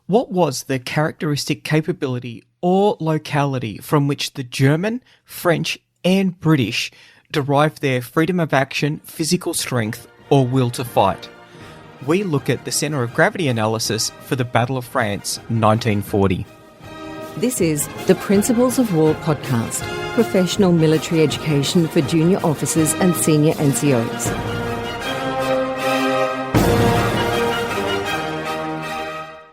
What was the characteristic capability or locality from which the German, French, and British derived their freedom of action, physical strength, or will to fight? We look at the centre of gravity analysis for the Battle of France, 1940. This is the Principles of War podcast, professional military education for junior officers and senior NCOs.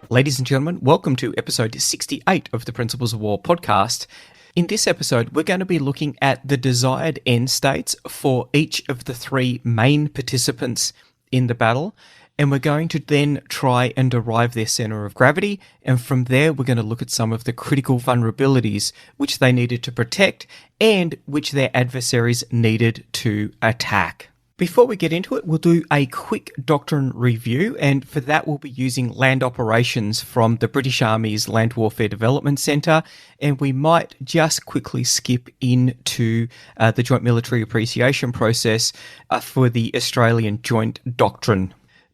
Ladies and gentlemen, welcome to episode 68 of the Principles of War podcast. In this episode, we're going to be looking at the desired end states for each of the three main participants in the battle, and we're going to then try and derive their centre of gravity, and from there we're going to look at some of the critical vulnerabilities which they needed to protect and which their adversaries needed to attack. Before we get into it, we'll do a quick doctrine review, and for that we'll be using land operations from the British Army's Land Warfare Development Centre, and we might just quickly skip into the Joint Military Appreciation process for the Australian Joint Doctrine.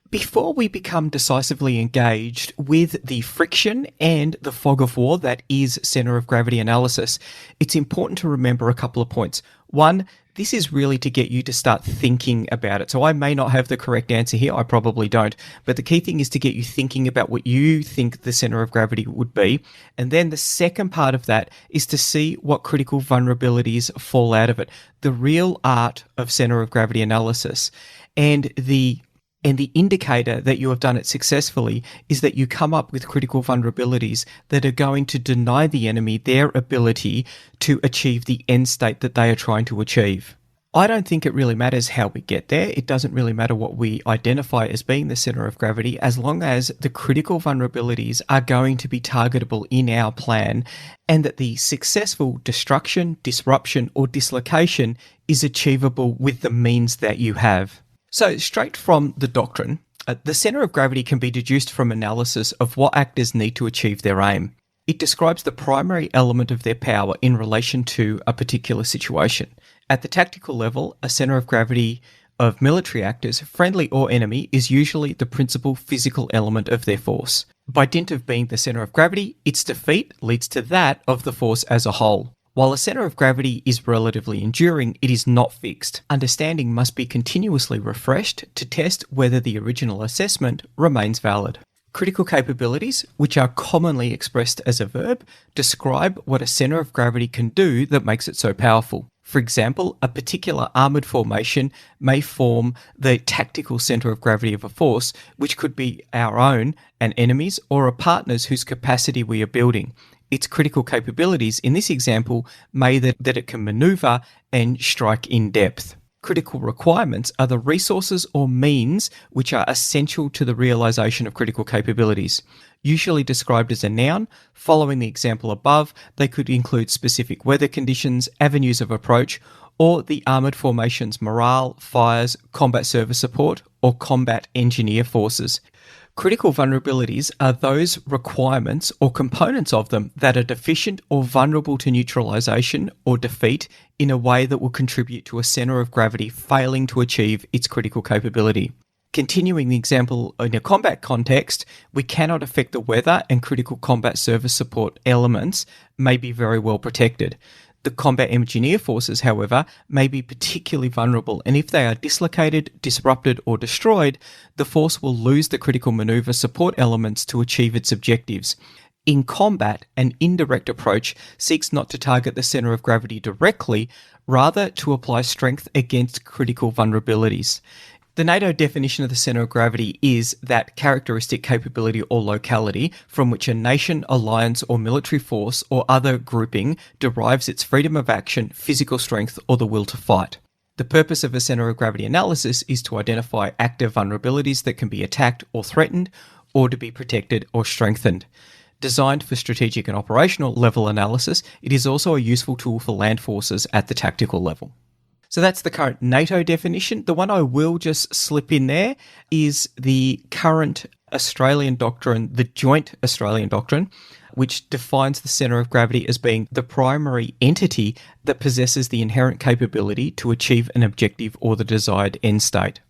Before we become decisively engaged with the friction and the fog of war that is centre of gravity analysis, it's important to remember a couple of points. One, this is really to get you to start thinking about it. So I may not have the correct answer here, I probably don't, but the key thing is to get you thinking about what you think the centre of gravity would be. And then the second part of that is to see what critical vulnerabilities fall out of it. The real art of centre of gravity analysis and the indicator that you have done it successfully is that you come up with critical vulnerabilities that are going to deny the enemy their ability to achieve the end state that they are trying to achieve. I don't think it really matters how we get there. It doesn't really matter what we identify as being the centre of gravity, as long as the critical vulnerabilities are going to be targetable in our plan and that the successful destruction, disruption, or dislocation is achievable with the means that you have. So straight from the doctrine, the centre of gravity can be deduced from analysis of what actors need to achieve their aim. It describes the primary element of their power in relation to a particular situation. At the tactical level, a centre of gravity of military actors, friendly or enemy, is usually the principal physical element of their force. By dint of being the centre of gravity, its defeat leads to that of the force as a whole. While a centre of gravity is relatively enduring, it is not fixed. Understanding must be continuously refreshed to test whether the original assessment remains valid. Critical capabilities, which are commonly expressed as a verb, describe what a centre of gravity can do that makes it so powerful. For example, a particular armoured formation may form the tactical centre of gravity of a force, which could be our own, an enemy's, or a partner's whose capacity we are building. Its critical capabilities in this example may that it can manoeuvre and strike in depth. Critical requirements are the resources or means which are essential to the realisation of critical capabilities. Usually described as a noun, following the example above, they could include specific weather conditions, avenues of approach, or the armoured formation's morale, fires, combat service support, or combat engineer forces. Critical vulnerabilities are those requirements or components of them that are deficient or vulnerable to neutralisation or defeat in a way that will contribute to a centre of gravity failing to achieve its critical capability. Continuing the example in a combat context, we cannot affect the weather and critical combat service support elements may be very well protected. The combat engineer forces, however, may be particularly vulnerable, and if they are dislocated, disrupted, or destroyed, the force will lose the critical manoeuvre support elements to achieve its objectives. In combat, an indirect approach seeks not to target the centre of gravity directly, rather to apply strength against critical vulnerabilities. The NATO definition of the centre of gravity is that characteristic capability or locality from which a nation, alliance, or military force or other grouping derives its freedom of action, physical strength, or the will to fight. The purpose of a centre of gravity analysis is to identify active vulnerabilities that can be attacked or threatened, or to be protected or strengthened. Designed for strategic and operational level analysis, it is also a useful tool for land forces at the tactical level. So that's the current NATO definition. The one I will just slip in there is the current Australian doctrine, the Joint Australian Doctrine, which defines the centre of gravity as being the primary entity that possesses the inherent capability to achieve an objective or the desired end state.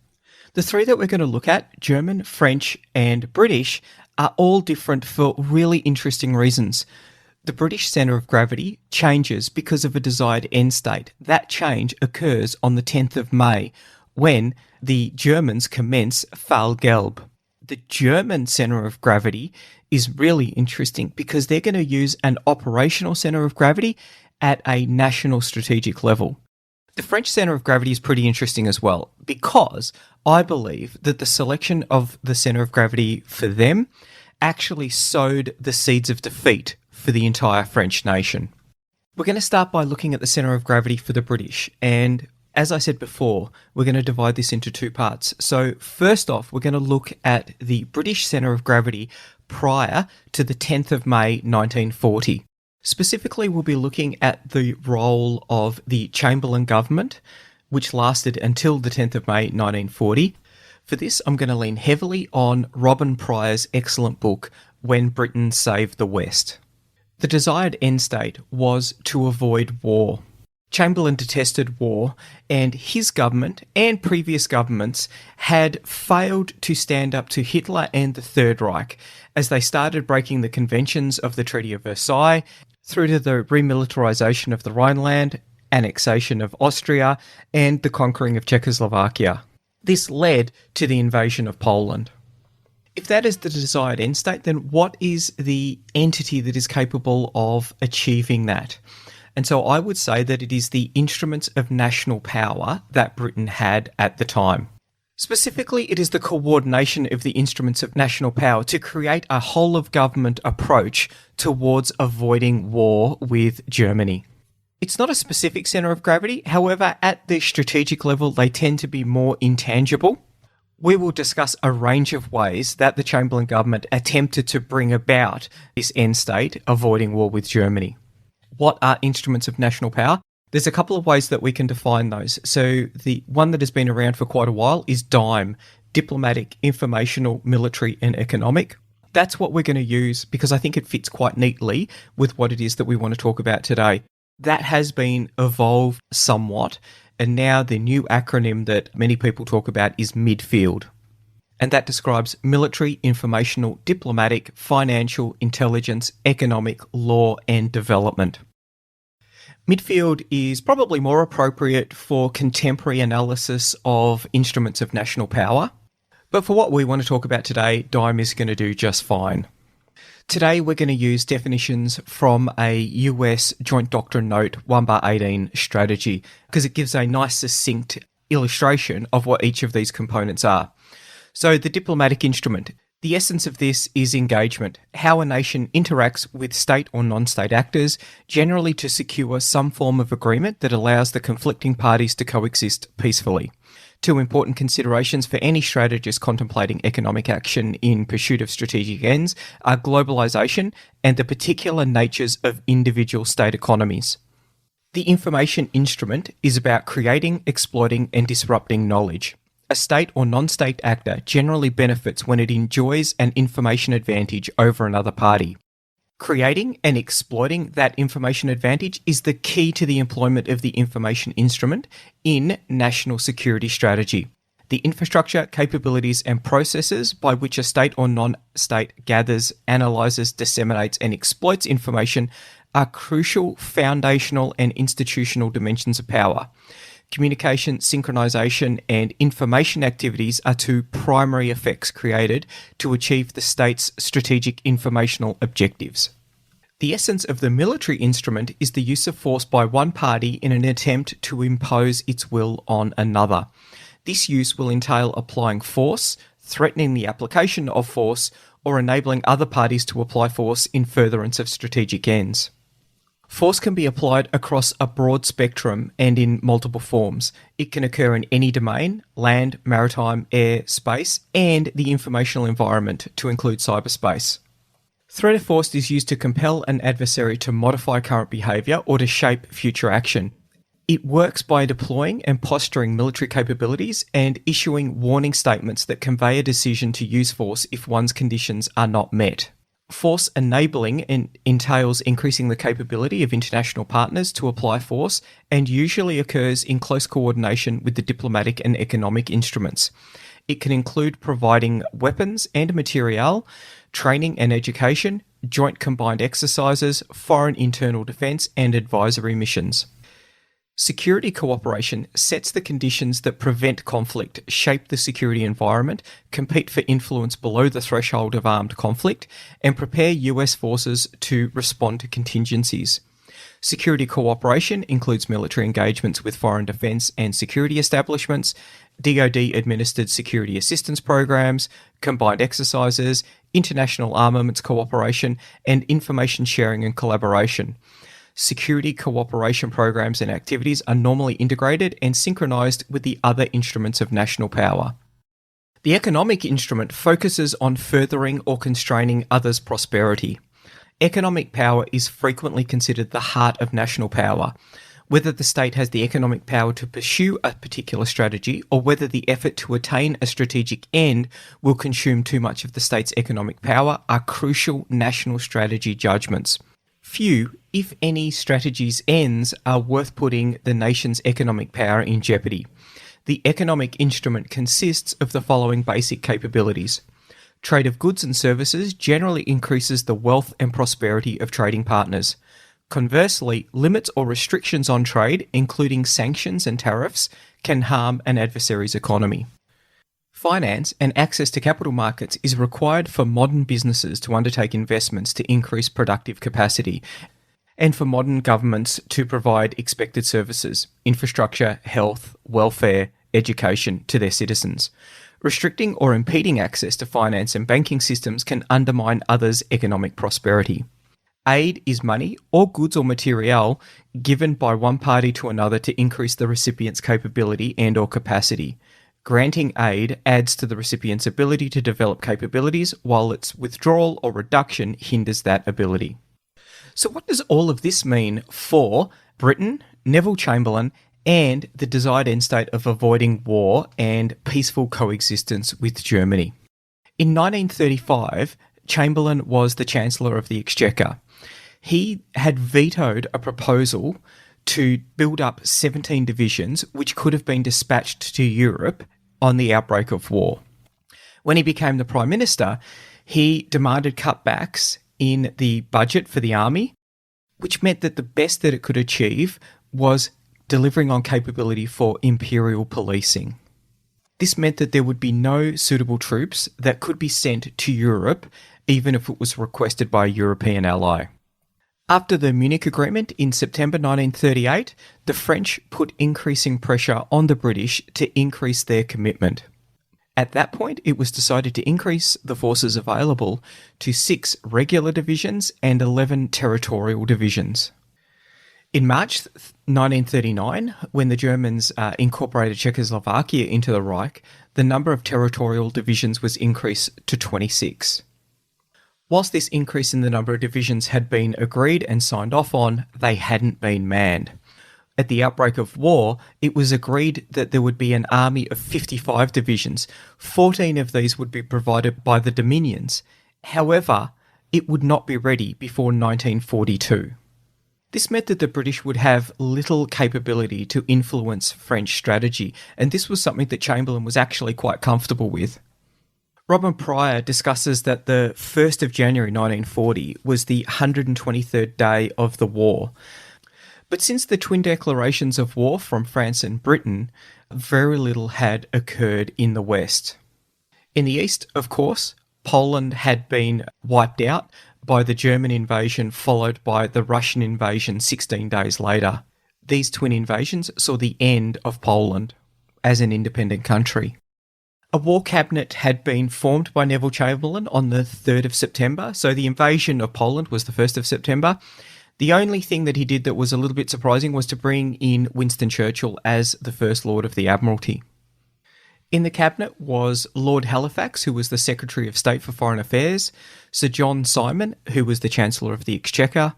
The three that we're going to look at, German, French, and British, are all different for really interesting reasons. The British centre of gravity changes because of a desired end state. That change occurs on the 10th of May, when the Germans commence Fall Gelb. The German centre of gravity is really interesting because they're going to use an operational centre of gravity at a national strategic level. The French centre of gravity is pretty interesting as well, because I believe that the selection of the centre of gravity for them actually sowed the seeds of defeat for the entire French nation. We're going to start by looking at the centre of gravity for the British, and as I said before, we're going to divide this into two parts. So first off, we're going to look at the British centre of gravity prior to the 10th of May 1940. Specifically, we'll be looking at the role of the Chamberlain government, which lasted until the 10th of May 1940. For this, I'm going to lean heavily on Robin Pryor's excellent book, When Britain Saved the West. The desired end state was to avoid war. Chamberlain detested war, and his government and previous governments had failed to stand up to Hitler and the Third Reich as they started breaking the conventions of the Treaty of Versailles through to the remilitarisation of the Rhineland, annexation of Austria, and the conquering of Czechoslovakia. This led to the invasion of Poland. If that is the desired end state, then what is the entity that is capable of achieving that? And so I would say that it is the instruments of national power that Britain had at the time. Specifically, it is the coordination of the instruments of national power to create a whole-of-government approach towards avoiding war with Germany. It's not a specific centre of gravity, however, at the strategic level, they tend to be more intangible. We will discuss a range of ways that the Chamberlain government attempted to bring about this end state, avoiding war with Germany. What are instruments of national power? There's a couple of ways that we can define those. So the one that has been around for quite a while is DIME, diplomatic, informational, military and economic. That's what we're going to use because I think it fits quite neatly with what it is that we want to talk about today. That has been evolved somewhat, and now the new acronym that many people talk about is MIDFIELD. And that describes military, informational, diplomatic, financial, intelligence, economic, law, and development. MIDFIELD is probably more appropriate for contemporary analysis of instruments of national power, but for what we want to talk about today, DIME is going to do just fine. Today, we're going to use definitions from a US Joint Doctrine Note 1/18 strategy because it gives a nice, succinct illustration of what each of these components are. So the diplomatic instrument. The essence of this is engagement, how a nation interacts with state or non-state actors, generally to secure some form of agreement that allows the conflicting parties to coexist peacefully. Two important considerations for any strategist contemplating economic action in pursuit of strategic ends are globalisation and the particular natures of individual state economies. The information instrument is about creating, exploiting and disrupting knowledge. A state or non-state actor generally benefits when it enjoys an information advantage over another party. Creating and exploiting that information advantage is the key to the employment of the information instrument in national security strategy. The infrastructure, capabilities and processes by which a state or non-state gathers, analyses, disseminates and exploits information are crucial, foundational and institutional dimensions of power. Communication, synchronization, and information activities are two primary effects created to achieve the state's strategic informational objectives. The essence of the military instrument is the use of force by one party in an attempt to impose its will on another. This use will entail applying force, threatening the application of force, or enabling other parties to apply force in furtherance of strategic ends. Force can be applied across a broad spectrum and in multiple forms. It can occur in any domain, land, maritime, air, space, and the informational environment to include cyberspace. Threat of force is used to compel an adversary to modify current behaviour or to shape future action. It works by deploying and posturing military capabilities and issuing warning statements that convey a decision to use force if one's conditions are not met. Force enabling entails increasing the capability of international partners to apply force and usually occurs in close coordination with the diplomatic and economic instruments. It can include providing weapons and material, training and education, joint combined exercises, foreign internal defence, and advisory missions. Security cooperation sets the conditions that prevent conflict, shape the security environment, compete for influence below the threshold of armed conflict, and prepare US forces to respond to contingencies. Security cooperation includes military engagements with foreign defence and security establishments, DoD-administered security assistance programs, combined exercises, international armaments cooperation, and information sharing and collaboration. Security cooperation programs and activities are normally integrated and synchronized with the other instruments of national power. The economic instrument focuses on furthering or constraining others' prosperity. Economic power is frequently considered the heart of national power. Whether the state has the economic power to pursue a particular strategy or whether the effort to attain a strategic end will consume too much of the state's economic power are crucial national strategy judgments. Few, if any, strategies' ends are worth putting the nation's economic power in jeopardy. The economic instrument consists of the following basic capabilities. Trade of goods and services generally increases the wealth and prosperity of trading partners. Conversely, limits or restrictions on trade, including sanctions and tariffs, can harm an adversary's economy. Finance and access to capital markets is required for modern businesses to undertake investments to increase productive capacity, and for modern governments to provide expected services, infrastructure, health, welfare, education to their citizens. Restricting or impeding access to finance and banking systems can undermine others' economic prosperity. Aid is money or goods or material given by one party to another to increase the recipient's capability and or capacity. Granting aid adds to the recipient's ability to develop capabilities, while its withdrawal or reduction hinders that ability. So what does all of this mean for Britain, Neville Chamberlain, and the desired end state of avoiding war and peaceful coexistence with Germany? In 1935, Chamberlain was the Chancellor of the Exchequer. He had vetoed a proposal to build up 17 divisions which could have been dispatched to Europe on the outbreak of war. When he became the Prime Minister, he demanded cutbacks in the budget for the army, which meant that the best that it could achieve was delivering on capability for imperial policing. This meant that there would be no suitable troops that could be sent to Europe, even if it was requested by a European ally. After the Munich Agreement in September 1938, the French put increasing pressure on the British to increase their commitment. At that point, it was decided to increase the forces available to 6 regular divisions and 11 territorial divisions. In March 1939, when the Germans incorporated Czechoslovakia into the Reich, the number of territorial divisions was increased to 26. Whilst this increase in the number of divisions had been agreed and signed off on, they hadn't been manned. At the outbreak of war, it was agreed that there would be an army of 55 divisions. 14 of these would be provided by the Dominions. However, it would not be ready before 1942. This meant that the British would have little capability to influence French strategy, and this was something that Chamberlain was actually quite comfortable with. Robin Pryor discusses that the 1st of January 1940 was the 123rd day of the war. But since the twin declarations of war from France and Britain, very little had occurred in the West. In the East, of course, Poland had been wiped out by the German invasion, followed by the Russian invasion 16 days later. These twin invasions saw the end of Poland as an independent country. A war cabinet had been formed by Neville Chamberlain on the 3rd of September, so the invasion of Poland was the 1st of September. The only thing that he did that was a little bit surprising was to bring in Winston Churchill as the First Lord of the Admiralty. In the cabinet was Lord Halifax, who was the Secretary of State for Foreign Affairs, Sir John Simon, who was the Chancellor of the Exchequer,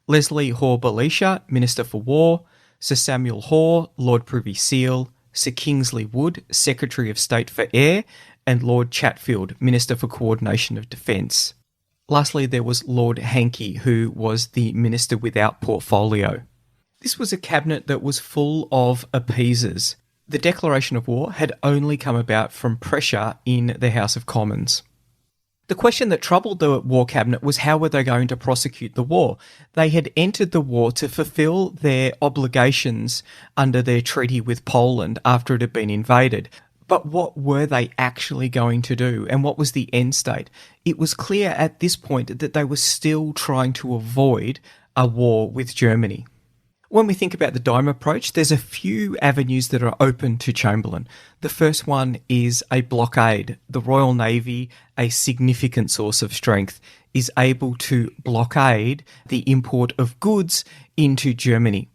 Leslie Hoare-Belisha, Minister for War, Sir Samuel Hoare, Lord Privy Seal, Sir Kingsley Wood, Secretary of State for Air, and Lord Chatfield, Minister for Coordination of Defence. Lastly, there was Lord Hankey, who was the Minister without portfolio. This was a cabinet that was full of appeasers. The declaration of war had only come about from pressure in the House of Commons. The question that troubled the War Cabinet was how were they going to prosecute the war? They had entered the war to fulfil their obligations under their treaty with Poland after it had been invaded. But what were they actually going to do, and what was the end state? It was clear at this point that they were still trying to avoid a war with Germany. When we think about the dime approach, there's a few avenues that are open to Chamberlain. The first one is a blockade. The Royal Navy, a significant source of strength, is able to blockade the import of goods into Germany.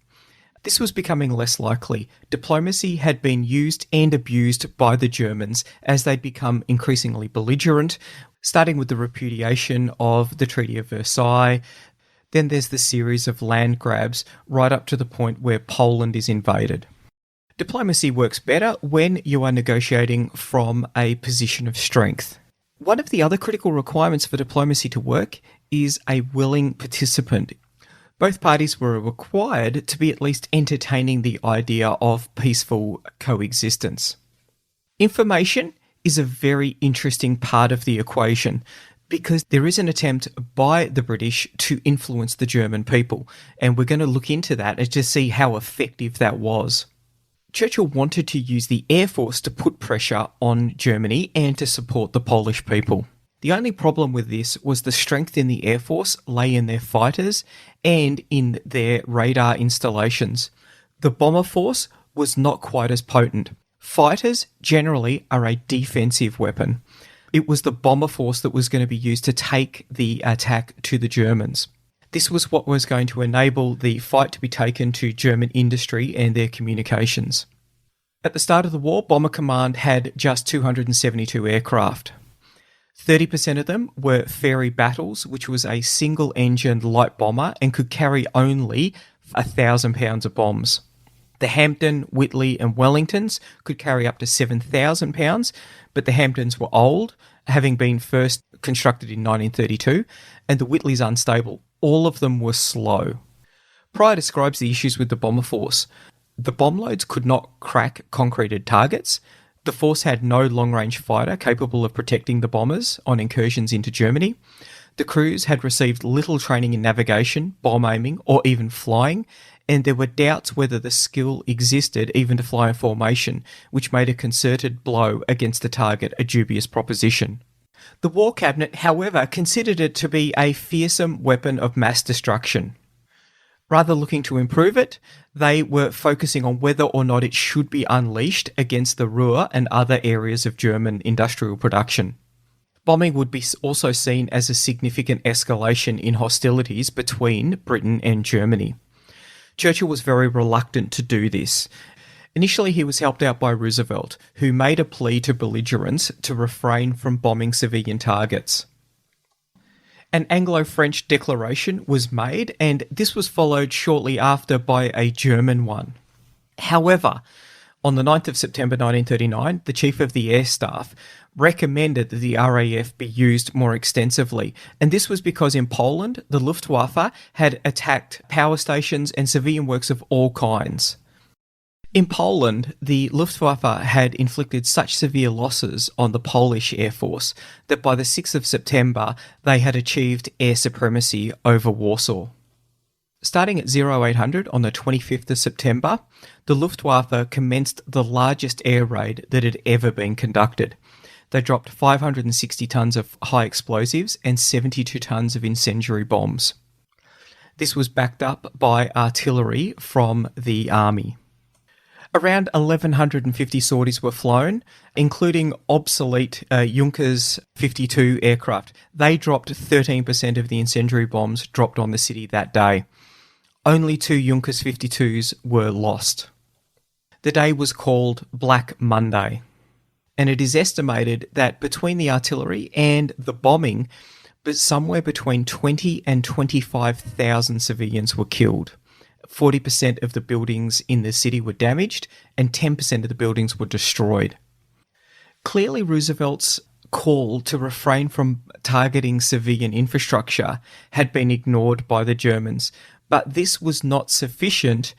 This was becoming less likely. Diplomacy had been used and abused by the Germans as they'd become increasingly belligerent, starting with the repudiation of the Treaty of Versailles. Then there's the series of land grabs right up to the point where Poland is invaded. Diplomacy works better when you are negotiating from a position of strength. One of the other critical requirements for diplomacy to work is a willing participant. Both parties were required to be at least entertaining the idea of peaceful coexistence. Information is a very interesting part of the equation, because there is an attempt by the British to influence the German people, and we're going to look into that and to see how effective that was. Churchill wanted to use the Air Force to put pressure on Germany and to support the Polish people. The only problem with this was the strength in the Air Force lay in their fighters and in their radar installations. The bomber force was not quite as potent. Fighters generally are a defensive weapon. It was the bomber force that was going to be used to take the attack to the Germans. This was what was going to enable the fight to be taken to German industry and their communications. At the start of the war, Bomber Command had just 272 aircraft. 30% of them were Fairy Battles, which was a single-engined light bomber and could carry only 1,000 pounds of bombs. The Hampden, Whitley and Wellingtons could carry up to 7,000 pounds, but the Hampdens were old, having been first constructed in 1932, and the Whitleys unstable. All of them were slow. Pryor describes the issues with the bomber force. The bomb loads could not crack concreted targets. The force had no long-range fighter capable of protecting the bombers on incursions into Germany. The crews had received little training in navigation, bomb aiming, or even flying, and there were doubts whether the skill existed even to fly in formation, which made a concerted blow against the target a dubious proposition. The War Cabinet, however, considered it to be a fearsome weapon of mass destruction. Rather looking to improve it, they were focusing on whether or not it should be unleashed against the Ruhr and other areas of German industrial production. Bombing would be also seen as a significant escalation in hostilities between Britain and Germany. Churchill was very reluctant to do this. Initially, he was helped out by Roosevelt, who made a plea to belligerents to refrain from bombing civilian targets. An Anglo-French declaration was made, and this was followed shortly after by a German one. However, on the 9th of September 1939, the Chief of the Air Staff recommended that the RAF be used more extensively, and this was because in Poland, the Luftwaffe had attacked power stations and civilian works of all kinds. In Poland, the Luftwaffe had inflicted such severe losses on the Polish Air Force that by the 6th of September, they had achieved air supremacy over Warsaw. Starting at 0800 on the 25th of September, the Luftwaffe commenced the largest air raid that had ever been conducted. They dropped 560 tonnes of high explosives and 72 tonnes of incendiary bombs. This was backed up by artillery from the army. Around 1,150 sorties were flown, including obsolete Junkers 52 aircraft. They dropped 13% of the incendiary bombs dropped on the city that day. Only 2 Junkers 52s were lost. The day was called Black Monday, and it is estimated that between the artillery and the bombing, but somewhere between 20 and 25,000 civilians were killed. 40% of the buildings in the city were damaged, and 10% of the buildings were destroyed. Clearly, Roosevelt's call to refrain from targeting civilian infrastructure had been ignored by the Germans, but this was not sufficient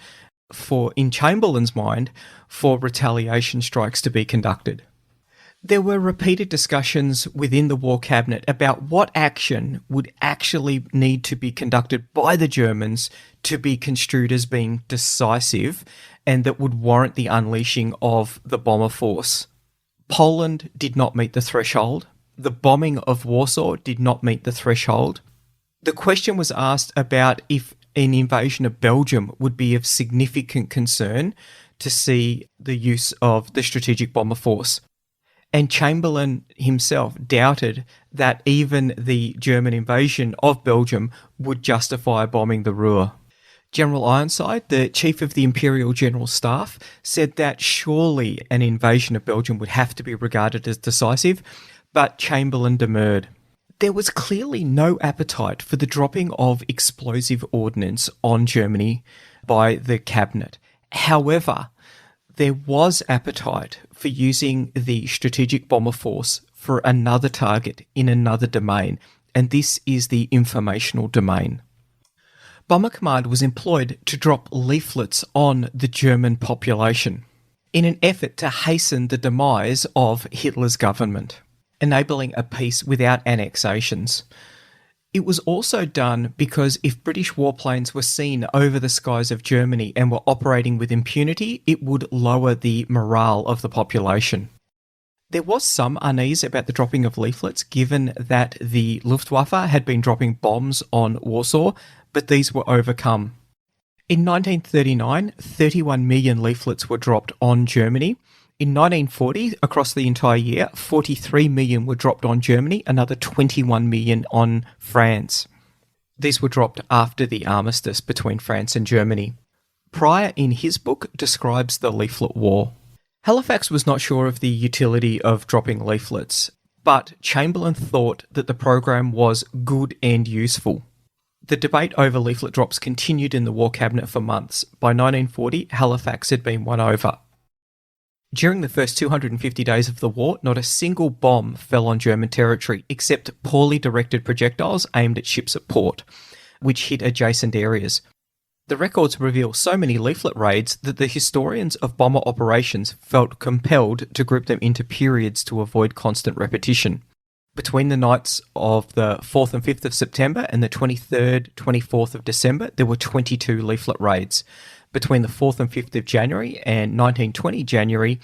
in Chamberlain's mind, for retaliation strikes to be conducted. There were repeated discussions within the War Cabinet about what action would actually need to be conducted by the Germans to be construed as being decisive and that would warrant the unleashing of the bomber force. Poland did not meet the threshold. The bombing of Warsaw did not meet the threshold. The question was asked about if an invasion of Belgium would be of significant concern to see the use of the strategic bomber force. And Chamberlain himself doubted that even the German invasion of Belgium would justify bombing the Ruhr. General Ironside, the chief of the Imperial General Staff, said that surely an invasion of Belgium would have to be regarded as decisive, but Chamberlain demurred. There was clearly no appetite for the dropping of explosive ordnance on Germany by the cabinet. However, there was appetite for using the strategic bomber force for another target in another domain, and this is the informational domain. Bomber Command was employed to drop leaflets on the German population in an effort to hasten the demise of Hitler's government, enabling a peace without annexations. It was also done because if British warplanes were seen over the skies of Germany and were operating with impunity, it would lower the morale of the population. There was some unease about the dropping of leaflets, given that the Luftwaffe had been dropping bombs on Warsaw, but these were overcome. In 1939, 31 million leaflets were dropped on Germany. In 1940, across the entire year, 43 million were dropped on Germany, another 21 million on France. These were dropped after the armistice between France and Germany. Pryor, in his book, describes the leaflet war. Halifax was not sure of the utility of dropping leaflets, but Chamberlain thought that the program was good and useful. The debate over leaflet drops continued in the War Cabinet for months. By 1940, Halifax had been won over. During the first 250 days of the war, not a single bomb fell on German territory except poorly directed projectiles aimed at ships at port, which hit adjacent areas. The records reveal so many leaflet raids that the historians of bomber operations felt compelled to group them into periods to avoid constant repetition. Between the nights of the 4th and 5th of September and the 23rd, 24th of December, there were 22 leaflet raids. Between the 4th and 5th of January and 1920 January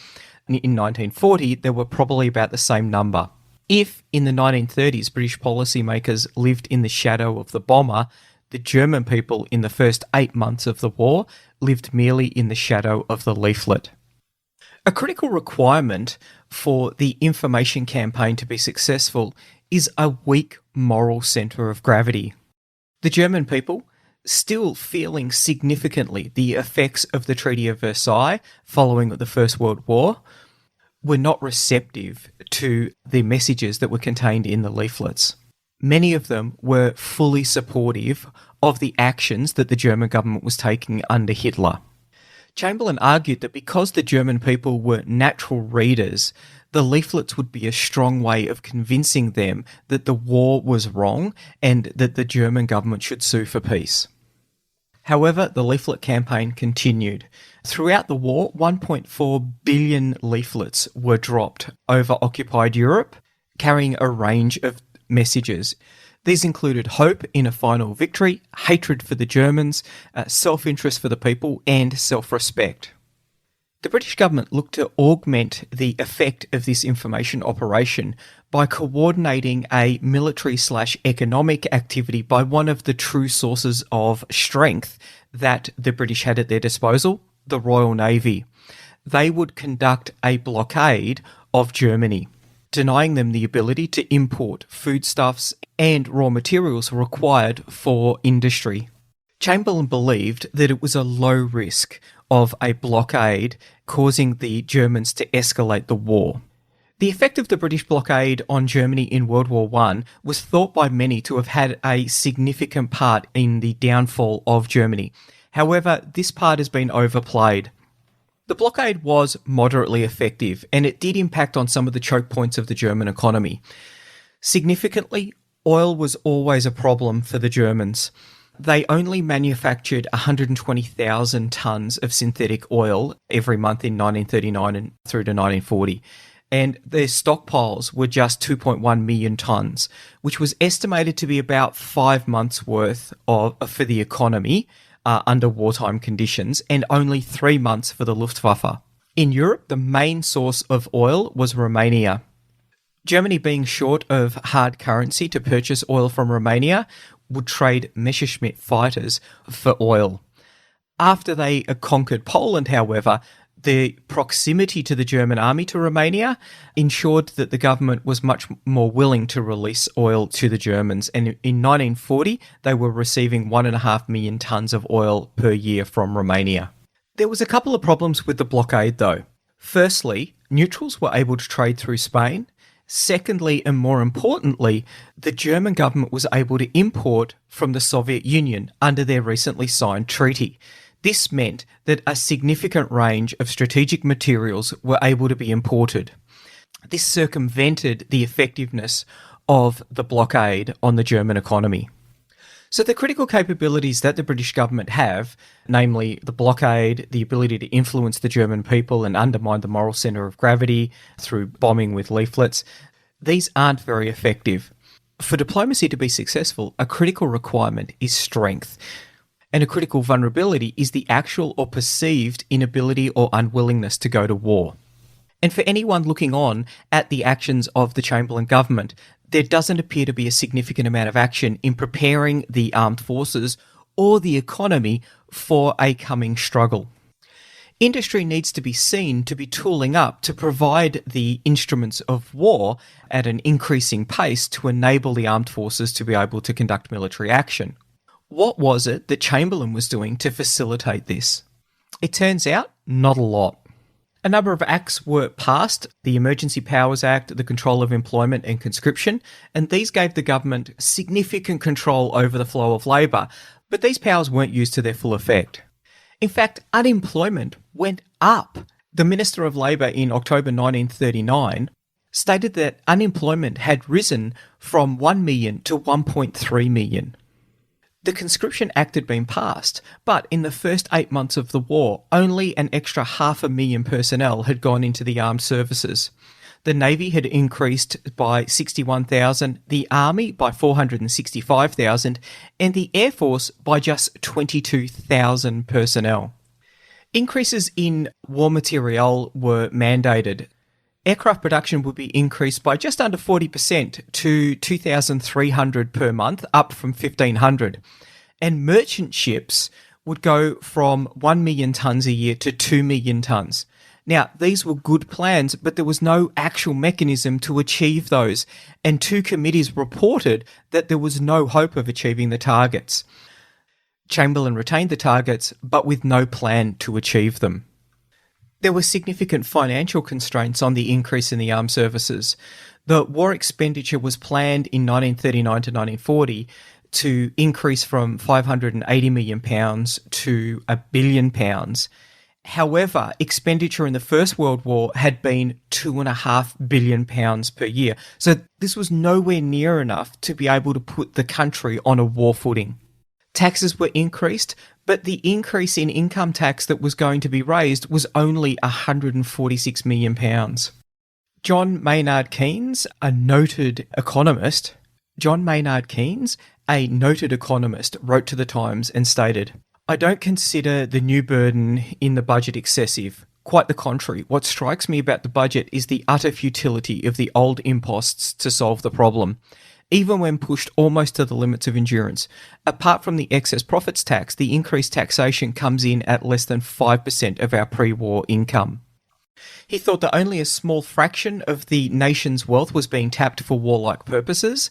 in 1940, there were probably about the same number. If, in the 1930s, British policymakers lived in the shadow of the bomber, the German people in the first 8 months of the war lived merely in the shadow of the leaflet. A critical requirement for the information campaign to be successful is a weak moral centre of gravity. The German people, still feeling significantly the effects of the Treaty of Versailles following the First World War, were not receptive to the messages that were contained in the leaflets. Many of them were fully supportive of the actions that the German government was taking under Hitler. Chamberlain argued that because the German people were natural readers, the leaflets would be a strong way of convincing them that the war was wrong and that the German government should sue for peace. However, the leaflet campaign continued. Throughout the war, 1.4 billion leaflets were dropped over occupied Europe, carrying a range of messages. These included hope in a final victory, hatred for the Germans, self-interest for the people, and self-respect. The British government looked to augment the effect of this information operation by coordinating a military/economic activity by one of the true sources of strength that the British had at their disposal, the Royal Navy. They would conduct a blockade of Germany, denying them the ability to import foodstuffs and raw materials required for industry. Chamberlain believed that it was a low risk of a blockade causing the Germans to escalate the war. The effect of the British blockade on Germany in World War I was thought by many to have had a significant part in the downfall of Germany. However, this part has been overplayed. The blockade was moderately effective, and it did impact on some of the choke points of the German economy. Significantly, oil was always a problem for the Germans. they only manufactured 120,000 tonnes of synthetic oil every month in 1939 and through to 1940. And their stockpiles were just 2.1 million tonnes, which was estimated to be about 5 months' worth for the economy under wartime conditions, and only 3 months for the Luftwaffe. In Europe, the main source of oil was Romania. Germany, being short of hard currency to purchase oil from Romania, would trade Messerschmitt fighters for oil. After they conquered Poland, however, the proximity to the German army to Romania ensured that the government was much more willing to release oil to the Germans. And in 1940, they were receiving 1.5 million tonnes of oil per year from Romania. There was a couple of problems with the blockade, though. Firstly, neutrals were able to trade through Spain. Secondly, and more importantly, the German government was able to import from the Soviet Union under their recently signed treaty. This meant that a significant range of strategic materials were able to be imported. This circumvented the effectiveness of the blockade on the German economy. So the critical capabilities that the British government have, namely the blockade, the ability to influence the German people and undermine the moral centre of gravity through bombing with leaflets, these aren't very effective. For diplomacy to be successful, a critical requirement is strength. And a critical vulnerability is the actual or perceived inability or unwillingness to go to war. And for anyone looking on at the actions of the Chamberlain government, there doesn't appear to be a significant amount of action in preparing the armed forces or the economy for a coming struggle. Industry needs to be seen to be tooling up to provide the instruments of war at an increasing pace to enable the armed forces to be able to conduct military action. What was it that Chamberlain was doing to facilitate this? It turns out, not a lot. A number of acts were passed, the Emergency Powers Act, the Control of Employment and Conscription, and these gave the government significant control over the flow of labour, but these powers weren't used to their full effect. In fact, unemployment went up. The Minister of Labour in October 1939 stated that unemployment had risen from 1 million to 1.3 million. The Conscription Act had been passed, but in the first 8 months of the war, only an extra 500,000 personnel had gone into the armed services. The Navy had increased by 61,000, the Army by 465,000, and the Air Force by just 22,000 personnel. Increases in war materiel were mandated. Aircraft production would be increased by just under 40% to 2,300 per month, up from 1,500. And merchant ships would go from 1 million tonnes a year to 2 million tonnes. Now, these were good plans, but there was no actual mechanism to achieve those, and 2 committees reported that there was no hope of achieving the targets. Chamberlain retained the targets, but with no plan to achieve them. There were significant financial constraints on the increase in the armed services. The war expenditure was planned in 1939 to 1940 to increase from £580 million to £1 billion. However, expenditure in the First World War had been £2.5 billion per year. So this was nowhere near enough to be able to put the country on a war footing. Taxes were increased, but the increase in income tax that was going to be raised was only £146 million. John Maynard Keynes, a noted economist, wrote to the Times and stated, "I don't consider the new burden in the budget excessive. Quite the contrary. What strikes me about the budget is the utter futility of the old imposts to solve the problem. Even when pushed almost to the limits of endurance. Apart from the excess profits tax, the increased taxation comes in at less than 5% of our pre-war income." He thought that only a small fraction of the nation's wealth was being tapped for warlike purposes,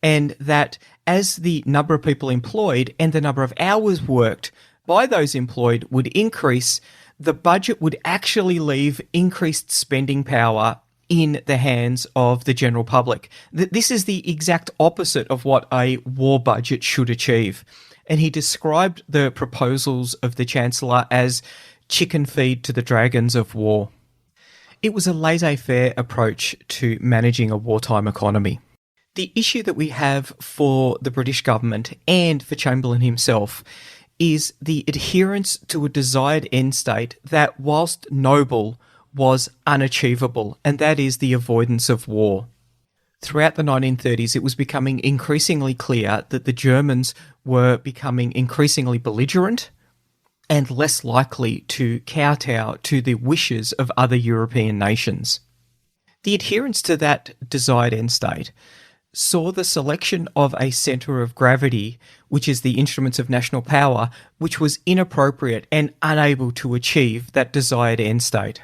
and that as the number of people employed and the number of hours worked by those employed would increase, the budget would actually leave increased spending power in the hands of the general public. This is the exact opposite of what a war budget should achieve. And he described the proposals of the Chancellor as chicken feed to the dragons of war. It was a laissez-faire approach to managing a wartime economy. The issue that we have for the British government and for Chamberlain himself is the adherence to a desired end state that, whilst noble, was unachievable, and that is the avoidance of war. Throughout the 1930s, it was becoming increasingly clear that the Germans were becoming increasingly belligerent and less likely to kowtow to the wishes of other European nations. The adherence to that desired end state saw the selection of a centre of gravity, which is the instruments of national power, which was inappropriate and unable to achieve that desired end state.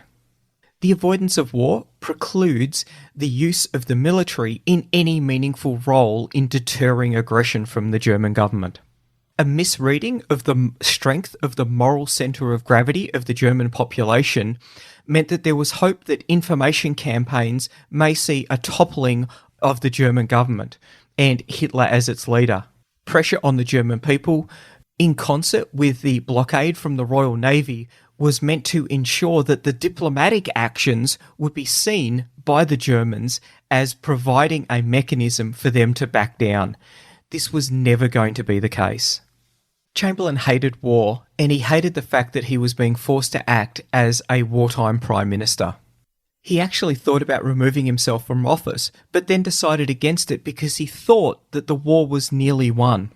The avoidance of war precludes the use of the military in any meaningful role in deterring aggression from the German government. A misreading of the strength of the moral centre of gravity of the German population meant that there was hope that information campaigns may see a toppling of the German government and Hitler as its leader. Pressure on the German people, in concert with the blockade from the Royal Navy, was meant to ensure that the diplomatic actions would be seen by the Germans as providing a mechanism for them to back down. This was never going to be the case. Chamberlain hated war, and he hated the fact that he was being forced to act as a wartime Prime Minister. He actually thought about removing himself from office, but then decided against it because he thought that the war was nearly won.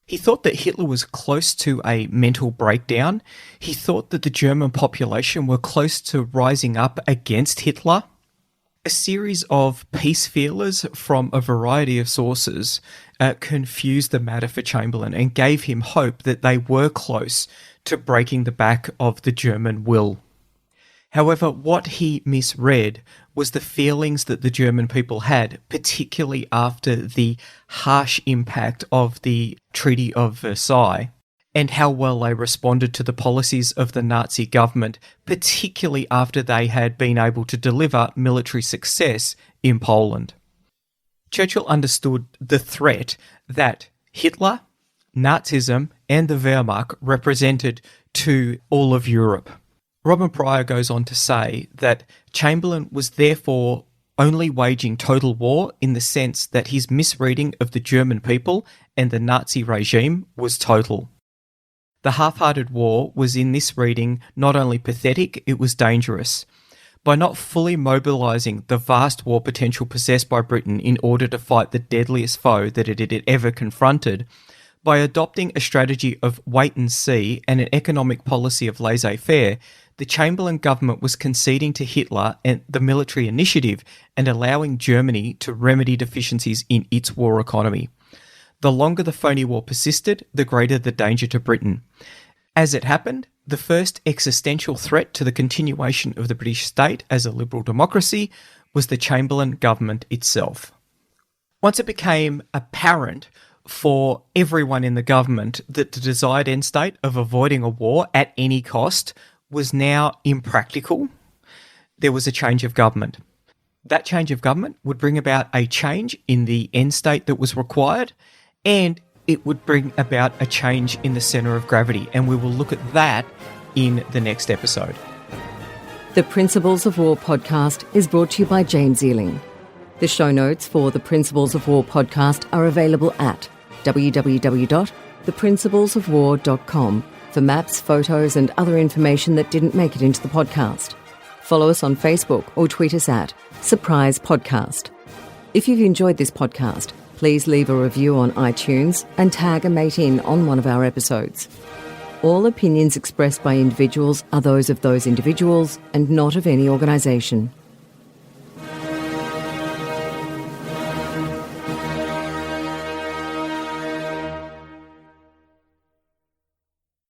He thought that Hitler was close to a mental breakdown. He thought that the German population were close to rising up against Hitler. A series of peace feelers from a variety of sources confused the matter for Chamberlain and gave him hope that they were close to breaking the back of the German will. However, what he misread was the feelings that the German people had, particularly after the harsh impact of the Treaty of Versailles, and how well they responded to the policies of the Nazi government, particularly after they had been able to deliver military success in Poland. Churchill understood the threat that Hitler, Nazism, and the Wehrmacht represented to all of Europe. Robin Pryor goes on to say that Chamberlain was therefore only waging total war in the sense that his misreading of the German people and the Nazi regime was total. The half-hearted war was in this reading not only pathetic, it was dangerous. By not fully mobilising the vast war potential possessed by Britain in order to fight the deadliest foe that it had ever confronted, by adopting a strategy of wait and see and an economic policy of laissez-faire, the Chamberlain government was conceding to Hitler and the military initiative and allowing Germany to remedy deficiencies in its war economy. The longer the phony war persisted, the greater the danger to Britain. As it happened, the first existential threat to the continuation of the British state as a liberal democracy was the Chamberlain government itself. Once it became apparent for everyone in the government that the desired end state of avoiding a war at any cost was now impractical, there was a change of government. That change of government would bring about a change in the end state that was required, and it would bring about a change in the centre of gravity, and we will look at that in the next episode. The Principles of War podcast is brought to you by James Ealing. The show notes for the Principles of War podcast are available at www.theprinciplesofwar.com for maps, photos and other information that didn't make it into the podcast. Follow us on Facebook or tweet us at Surprise Podcast. If you've enjoyed this podcast, please leave a review on iTunes and tag a mate in on one of our episodes. All opinions expressed by individuals are those of those individuals and not of any organisation.